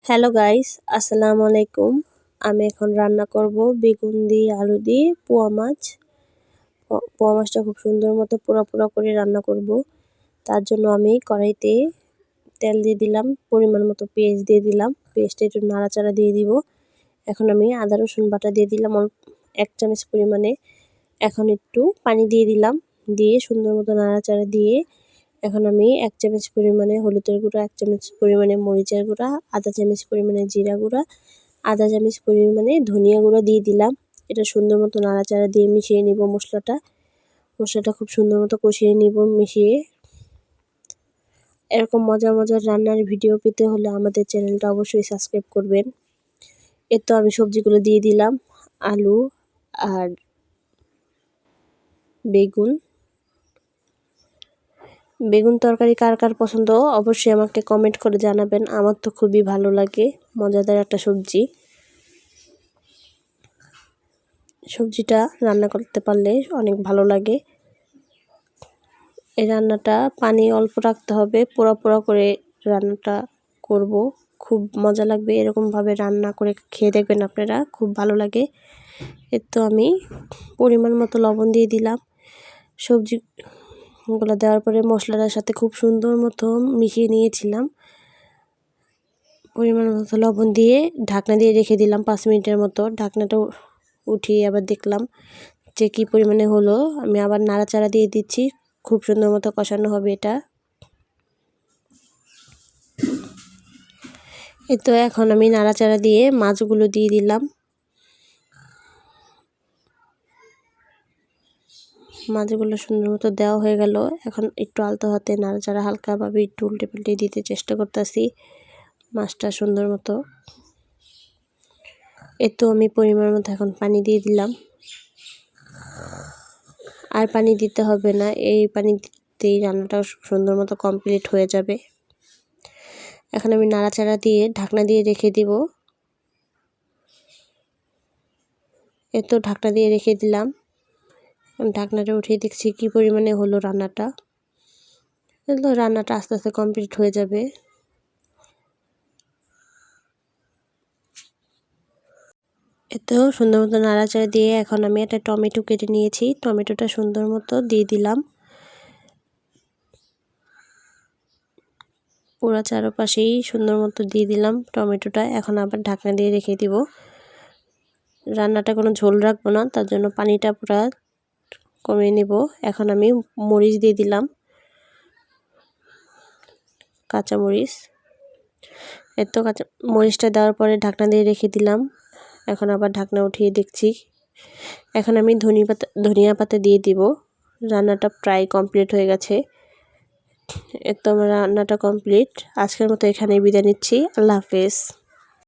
Hello guys, আসসালামু আলাইকুম। আমি এখন রান্না করব বেগুন দিয়ে আলু দিয়ে পোয়া মাছ। পোয়া মাছটা খুব সুন্দর মতো পোড়া পোড়া করে রান্না করব। তার জন্য আমি কড়াইতে তেল দিয়ে দিলাম, পরিমাণ মতো পেঁয়াজ দিয়ে দিলাম, পেঁয়াজটা একটু নাড়াচাড়া দিয়ে দিব। এখন আমি আদা রসুন বাটা দিয়ে দিলাম 1 চামচ পরিমাণে। এখন একটু পানি দিয়ে দিলাম, দিয়ে সুন্দর মতো নাড়াচাড়া দিয়ে এখন আমি 1 চামচ পরিমাণে হলুদের গুঁড়া, 1 চামচ পরিমাণে মরিচের গুঁড়া, আধা চামচ পরিমাণে জিরা গুঁড়া, আধা চামচ পরিমাণে ধনিয়া গুঁড়া দিয়ে দিলাম। এটা সুন্দর মতো নাড়াচাড়া দিয়ে মিশিয়ে নিব মশলাটা খুব সুন্দর মতো কষিয়ে নিব মিশিয়ে। এরকম মজার মজার রান্নার ভিডিও পেতে হলে আমাদের চ্যানেলটা অবশ্যই সাবস্ক্রাইব করবেন। তো আমি সবজিগুলো দিয়ে দিলাম, আলু আর বেগুন তরকারি কার কার পছন্দ অবশ্যই আমাকে কমেন্ট করে জানাবেন। আমার তো খুবই ভালো লাগে, মজাদার একটা সবজিটা রান্না করতে পারলে অনেক ভালো লাগে। এই রান্নাটা পানি অল্প রাখতে হবে, পোড়া পোড়া করে রান্নাটা করব, খুব মজা লাগবে। এরকমভাবে রান্না করে খেয়ে দেখবেন আপনারা, খুব ভালো লাগে। তো আমি পরিমাণ মতো লবণ দিয়ে দিলাম। সবজিগুলো দেওয়ার পরে মশলাটার সাথে খুব সুন্দর মতো মিশিয়ে নিয়েছিলাম। পরিমাণ মতো লবণ দিয়ে ঢাকনা দিয়ে রেখে দিলাম 5 মিনিটের মতো। ঢাকনাটা উঠিয়ে আবার দেখলাম যে কী পরিমাণে হলো। আমি আবার নাড়াচাড়া দিয়ে দিচ্ছি, খুব সুন্দর মতো কষানো হবে এটা। তো এখন আমি নাড়াচাড়া দিয়ে মাছগুলো দিয়ে দিলাম। মাছগুলো সুন্দর মতো দেওয়া হয়ে গেল। এখন একটু আলতো হাতে নাড়াচাড়া হালকাভাবে একটু উল্টে পাল্টে দিতে চেষ্টা করতেছি মাছটা সুন্দর মতো। তো আমি পরিমাণ মতো এখন পানি দিয়ে দিলাম, আর পানি দিতে হবে না, এই পানি দিতেই রান্নাটা সুন্দর মতো কমপ্লিট হয়ে যাবে। এখন আমি নাড়াচাড়া দিয়ে ঢাকনা দিয়ে রেখে দিব। তো ঢাকনা দিয়ে রেখে দিলাম। ঢাকনাটা উঠিয়ে দেখছি কী পরিমাণে হলো রান্নাটা। রান্নাটা আস্তে আস্তে কমপ্লিট হয়ে যাবে। এতেও সুন্দর মতো নাড়াচাড়া দিয়ে এখন আমি একটা টমেটো কেটে নিয়েছি, টমেটোটা সুন্দর মতো দিয়ে দিলাম। পুরো চারপাশেই সুন্দর মতো দিয়ে দিলাম টমেটোটা। এখন আবার ঢাকনা দিয়ে রেখে দিব। রান্নাটা কোনো ঝোল রাখবো না, তার জন্য পানিটা পুরো কমিয়ে নিব। এখন আমি মরিচ দিয়ে দিলাম, কাঁচামরিচ। কাঁচা মরিচটা দেওয়ার পরে ঢাকনা দিয়ে রেখে দিলাম। এখন আবার ঢাকনা উঠিয়ে দেখছি। এখন আমি ধনিয়া পাতা দিয়ে দিব। রান্নাটা প্রায় কমপ্লিট হয়ে গেছে। তো আমার রান্নাটা কমপ্লিট। আজকের মতো এখানেই বিদায় নিচ্ছি। আল্লাহ হাফেজ।